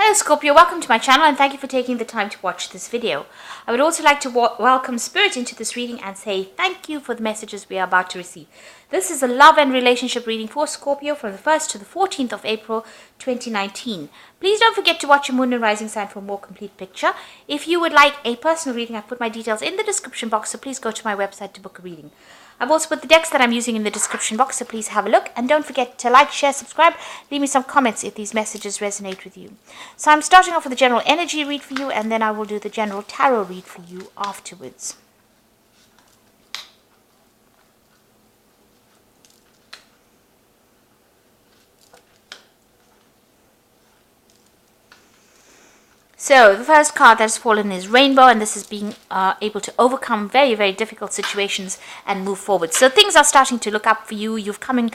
Hello Scorpio, welcome to my channel and thank you for taking the time to watch this video. I would also like to welcome Spirit into this reading and say thank you for the messages we are about to receive. This is a love and relationship reading for Scorpio from the 1st to the 14th of April 2019. Please don't forget to watch your moon and rising sign for a more complete picture. If you would like a personal reading, I've put my details in the description box, so please go to my website to book a reading. I've also put the decks that I'm using in the description box, so please have a look. And don't forget to like, share, subscribe, leave me some comments if these messages resonate with you. So I'm starting off with a general energy read for you, and then I will do the general tarot read for you afterwards. So the first card that has fallen is Rainbow, and this is being able to overcome very, very difficult situations and move forward. So things are starting to look up for you. You've come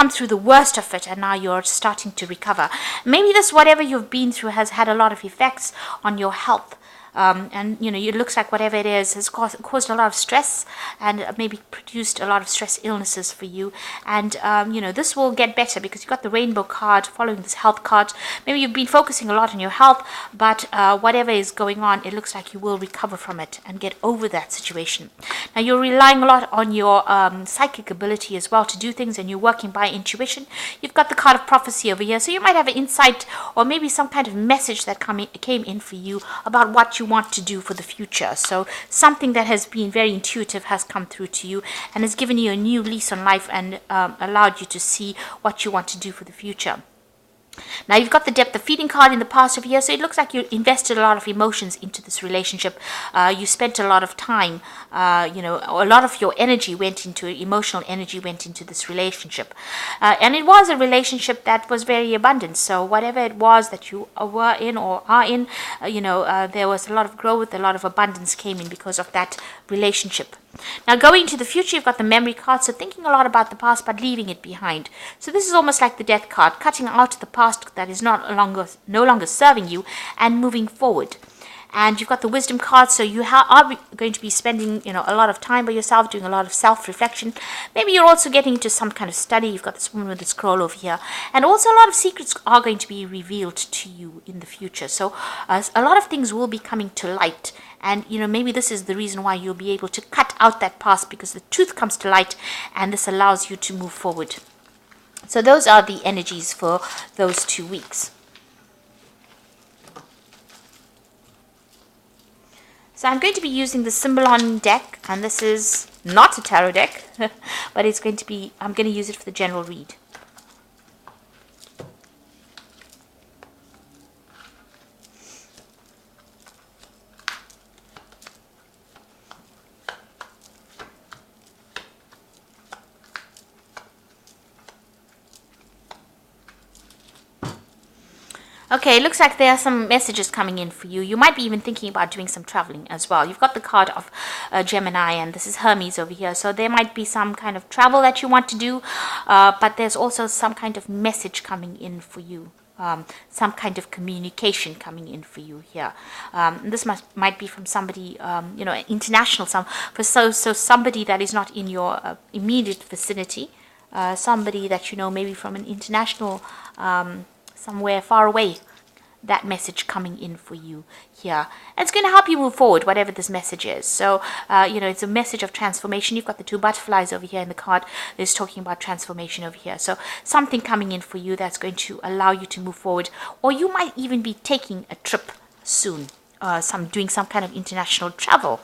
through the worst of it, and now you're starting to recover. Maybe this, whatever you've been through, has had a lot of effects on your health. And you know, it looks like whatever it is has caused a lot of stress and maybe produced a lot of stress illnesses for you. And you know, this will get better because you've got the Rainbow card following this health card. Maybe you've been focusing a lot on your health, but whatever is going on, it looks like you will recover from it and get over that situation. Now you're relying a lot on your psychic ability as well to do things, and you're working by intuition. You've got the card of prophecy over here, so you might have an insight or maybe some kind of message that came in for you about what you want to do for the future. So something that has been very intuitive has come through to you and has given you a new lease on life and allowed you to see what you want to do for the future. Now you've got the depth of feeling card in the past of year, so it looks like you invested a lot of emotions into this relationship. You spent a lot of time, you know, a lot of your energy went into emotional energy went into this relationship, and it was a relationship that was very abundant. So whatever it was that you were in or are in, you know, there was a lot of growth, a lot of abundance came in because of that relationship. Now going to the future, you've got the memory card, so thinking a lot about the past but leaving it behind. So this is almost like the death card, cutting out the past that is no longer serving you and moving forward. And you've got the wisdom card, so you are going to be spending, you know, a lot of time by yourself, doing a lot of self-reflection. Maybe you're also getting into some kind of study. You've got this woman with the scroll over here, and also a lot of secrets are going to be revealed to you in the future. So a lot of things will be coming to light, and you know, maybe this is the reason why you'll be able to cut out that past, because the truth comes to light, and this allows you to move forward. So those are the energies for those 2 weeks. So I'm going to be using the Symbolon deck, and this is not a tarot deck, but it's going to be, I'm going to use it for the general read. Okay, it looks like there are some messages coming in for you. You might be even thinking about doing some traveling as well. You've got the card of Gemini, and this is Hermes over here. So there might be some kind of travel that you want to do, but there's also some kind of message coming in for you. Some kind of communication coming in for you here. This might be from somebody, you know, international, so somebody that is not in your immediate vicinity, somebody that you know maybe from an international somewhere far away, that message coming in for you here. And it's going to help you move forward, whatever this message is. So, you know, it's a message of transformation. You've got the 2 butterflies over here in the card. It's talking about transformation over here. So something coming in for you that's going to allow you to move forward. Or you might even be taking a trip soon, doing some kind of international travel.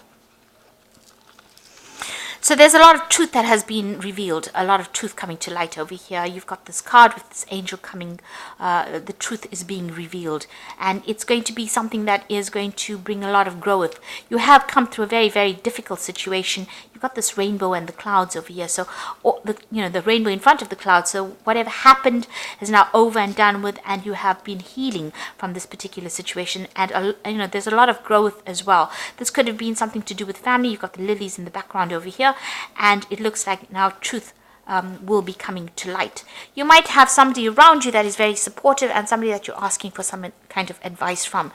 So there's a lot of truth that has been revealed, a lot of truth coming to light over here. You've got this card with this angel coming, the truth is being revealed. And it's going to be something that is going to bring a lot of growth. You have come through a very, very difficult situation. You've got this rainbow and the clouds over here. So, you know, the rainbow in front of the clouds. So whatever happened is now over and done with, and you have been healing from this particular situation. And, you know, there's a lot of growth as well. This could have been something to do with family. You've got the lilies in the background over here. And it looks like now truth will be coming to light. You might have somebody around you that is very supportive, and somebody that you're asking for some kind of advice from,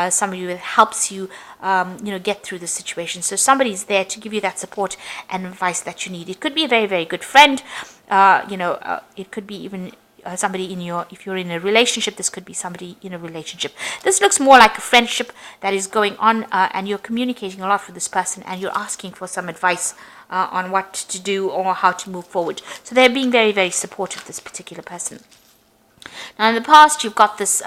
somebody that helps you, you know, get through the situation. So somebody's there to give you that support and advice that you need. It could be a very, very good friend. You know, it could be even somebody in your, if you're in a relationship, this could be somebody in a relationship. This looks more like a friendship that is going on, and you're communicating a lot with this person, and you're asking for some advice on what to do or how to move forward. So they're being very, very supportive, this particular person. Now, in the past, you've got this,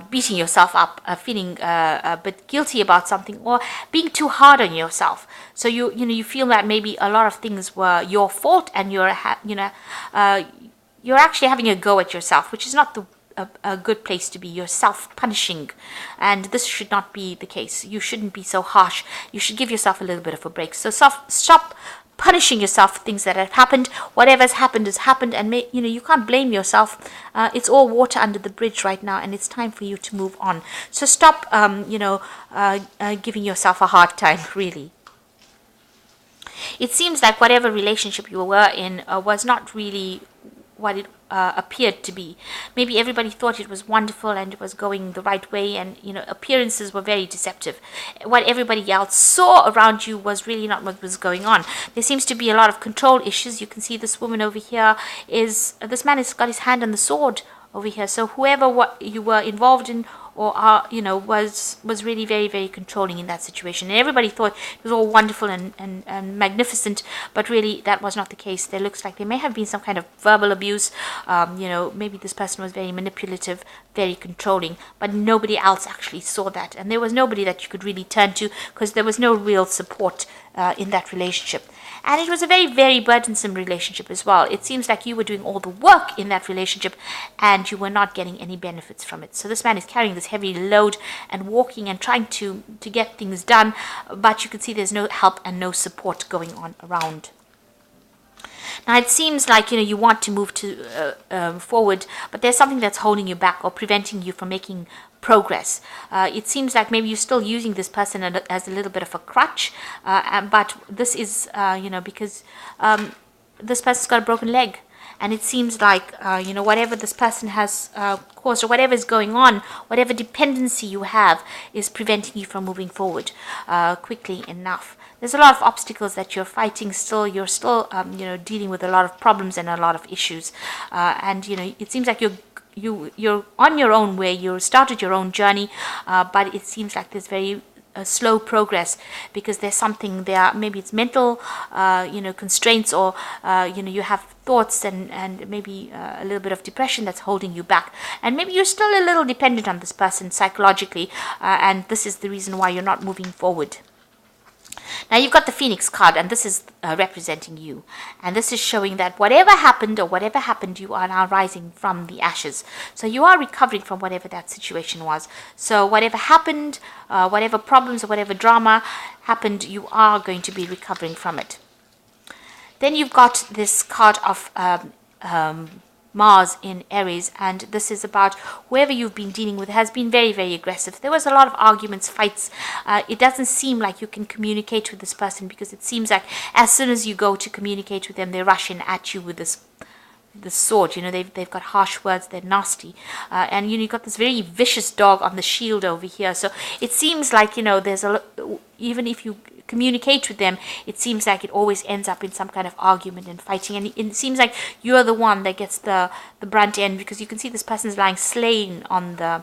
beating yourself up, feeling a bit guilty about something, or being too hard on yourself. So you feel that maybe a lot of things were your fault, and you're actually having a go at yourself, which is not a good place to be. You're self-punishing, and this should not be the case. You shouldn't be so harsh. You should give yourself a little bit of a break. So stop punishing yourself for things that have happened. Whatever's happened has happened, and you can't blame yourself. It's all water under the bridge right now, and it's time for you to move on. So stop giving yourself a hard time, really. It seems like whatever relationship you were in was not really what it appeared to be. Maybe everybody thought it was wonderful and it was going the right way, and appearances were very deceptive. What everybody else saw around you was really not what was going on. There seems to be a lot of control issues. You can see this woman over here this man has got his hand on the sword over here. So whoever what you were involved in or was really very, very controlling in that situation. And everybody thought it was all wonderful and magnificent, but really that was not the case. There looks like there may have been some kind of verbal abuse. Maybe this person was very manipulative, very controlling, but nobody else actually saw that. And there was nobody that you could really turn to, because there was no real support in that relationship. And it was a very, very burdensome relationship as well. It seems like you were doing all the work in that relationship and you were not getting any benefits from it. So this man is carrying this heavy load and walking and trying to get things done, but you can see there's no help and no support going on around. Now, it seems like, you want to move forward, but there's something that's holding you back or preventing you from making progress. It seems like maybe you're still using this person as a little bit of a crutch, but this is, because this person's got a broken leg. And it seems like, whatever this person has caused or whatever is going on, whatever dependency you have is preventing you from moving forward quickly enough. There's a lot of obstacles that you're fighting still. You're still, dealing with a lot of problems and a lot of issues. And it seems like you're on your own way. You started your own journey, but it seems like there's very slow progress, because there's something there. Maybe it's mental, constraints, or you have thoughts and maybe a little bit of depression that's holding you back. And maybe you're still a little dependent on this person psychologically, and this is the reason why you're not moving forward. Now, you've got the Phoenix card, and this is representing you. And this is showing that whatever happened, you are now rising from the ashes. So you are recovering from whatever that situation was. So whatever happened, whatever problems or whatever drama happened, you are going to be recovering from it. Then you've got this card of Mars in Aries, and this is about whoever you've been dealing with has been very, very aggressive. There was a lot of arguments, fights. It doesn't seem like you can communicate with this person, because it seems like as soon as you go to communicate with them, they rush in at you with this sword. They've got harsh words, they're nasty, and you've got this very vicious dog on the shield over here. So it seems like there's even if you communicate with them, it seems like it always ends up in some kind of argument and fighting, and it seems like you're the one that gets the brunt end, because you can see this person's lying slain on the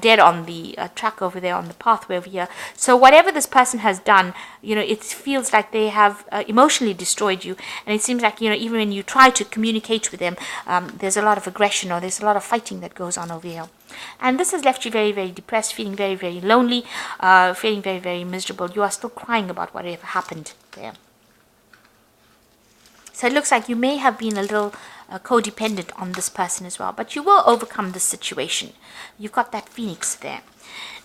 dead on the track over there, on the pathway over here. So whatever this person has done, it feels like they have emotionally destroyed you, and it seems like even when you try to communicate with them, there's a lot of aggression or there's a lot of fighting that goes on over here. And this has left you very, very depressed, feeling very, very lonely, feeling very, very miserable. You are still crying about whatever happened there. So it looks like you may have been a little codependent on this person as well, but you will overcome this situation. You've got that Phoenix there.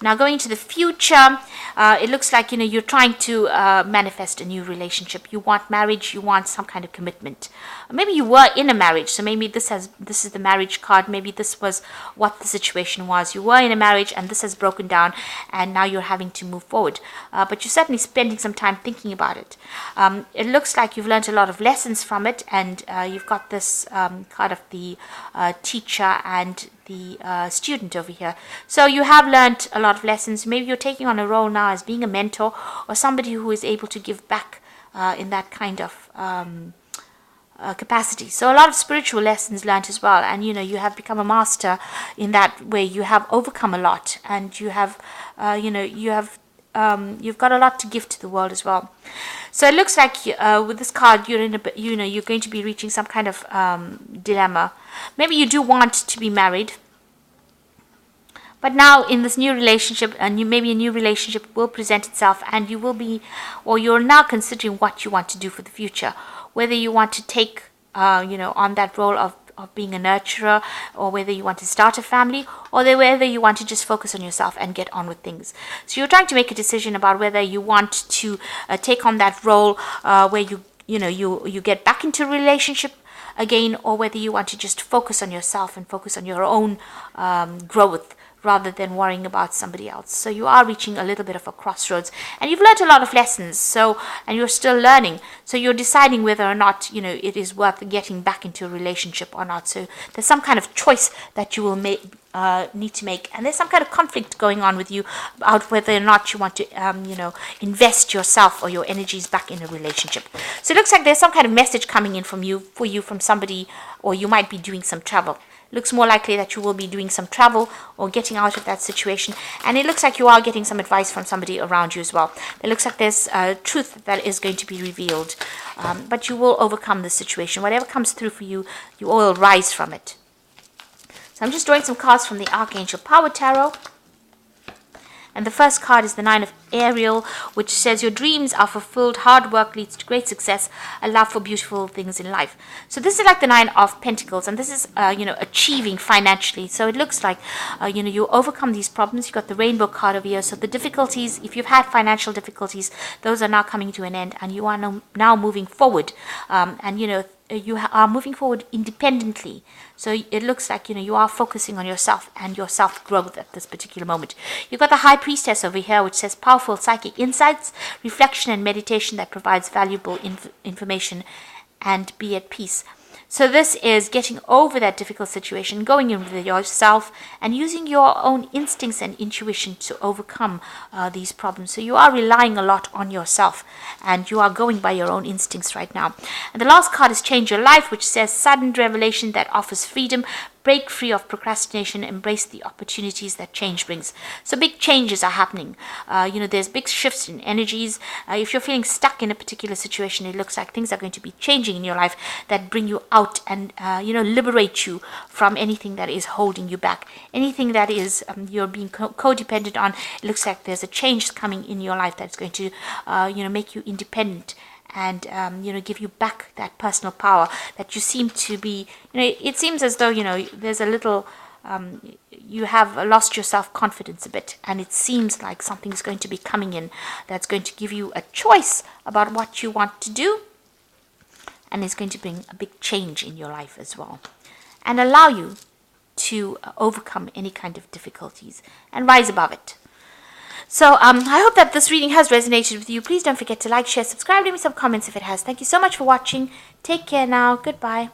Now, going into the future, it looks like you're trying to manifest a new relationship. You want marriage. You want some kind of commitment. Maybe you were in a marriage, so maybe this is the marriage card. Maybe this was what the situation was. You were in a marriage, and this has broken down, and now you're having to move forward. But you're certainly spending some time thinking about it. It looks like you've learned a lot of lessons from it, and you've got this card of the teacher and the student over here. So you have learned a lot of lessons. Maybe you're taking on a role now as being a mentor or somebody who is able to give back in that kind of capacity. So a lot of spiritual lessons learned as well, and you have become a master in that way. You have overcome a lot, and you have you've got a lot to give to the world as well. So it looks like with this card, you're in you're going to be reaching some kind of dilemma. Maybe you do want to be married, but now in this new relationship, maybe a new relationship will present itself, and you will be, or you're now considering what you want to do for the future, whether you want to take on that role of being a nurturer, or whether you want to start a family, or whether you want to just focus on yourself and get on with things. So you're trying to make a decision about whether you want to take on that role where you get back into a relationship again, or whether you want to just focus on yourself and focus on your own growth, rather than worrying about somebody else. So you are reaching a little bit of a crossroads, and you've learned a lot of lessons, and you're still learning. So you're deciding whether or not it is worth getting back into a relationship or not. So there's some kind of choice that you will need to make, and there's some kind of conflict going on with you about whether or not you want to invest yourself or your energies back in a relationship. So it looks like there's some kind of message coming in for you from somebody, or you might be doing some travel. Looks more likely that you will be doing some travel or getting out of that situation, and it looks like you are getting some advice from somebody around you as well. It looks like there's truth that is going to be revealed, but you will overcome the situation. Whatever comes through for you, you will rise from it. So I'm just drawing some cards from the Archangel Power Tarot. And the first card is the Nine of Ariel, which says your dreams are fulfilled, hard work leads to great success, a love for beautiful things in life. So this is like the Nine of Pentacles, and this is achieving financially. So it looks like you overcome these problems. You got the Rainbow card over here. So the difficulties, if you've had financial difficulties, those are now coming to an end, and you are now moving forward. You are moving forward independently. So it looks like you are focusing on yourself and your self-growth at this particular moment. You've got the High Priestess over here, which says powerful psychic insights, reflection and meditation that provides valuable information, and be at peace. So this is getting over that difficult situation, going in with yourself, and using your own instincts and intuition to overcome these problems. So you are relying a lot on yourself, and you are going by your own instincts right now. And the last card is Change Your Life, which says sudden revelation that offers freedom. Break free of procrastination, embrace the opportunities that change brings. So big changes are happening. There's big shifts in energies. If you're feeling stuck in a particular situation, it looks like things are going to be changing in your life that bring you out and, liberate you from anything that is holding you back. Anything that is you're being codependent on, it looks like there's a change coming in your life that's going to, make you independent, and give you back that personal power that you seem to be. It seems as though there's a little you have lost your self-confidence a bit, and it seems like something's going to be coming in that's going to give you a choice about what you want to do, and it's going to bring a big change in your life as well, and allow you to overcome any kind of difficulties and rise above it. So I hope that this reading has resonated with you. Please don't forget to like, share, subscribe, leave me some comments if it has. Thank you so much for watching. Take care now. Goodbye.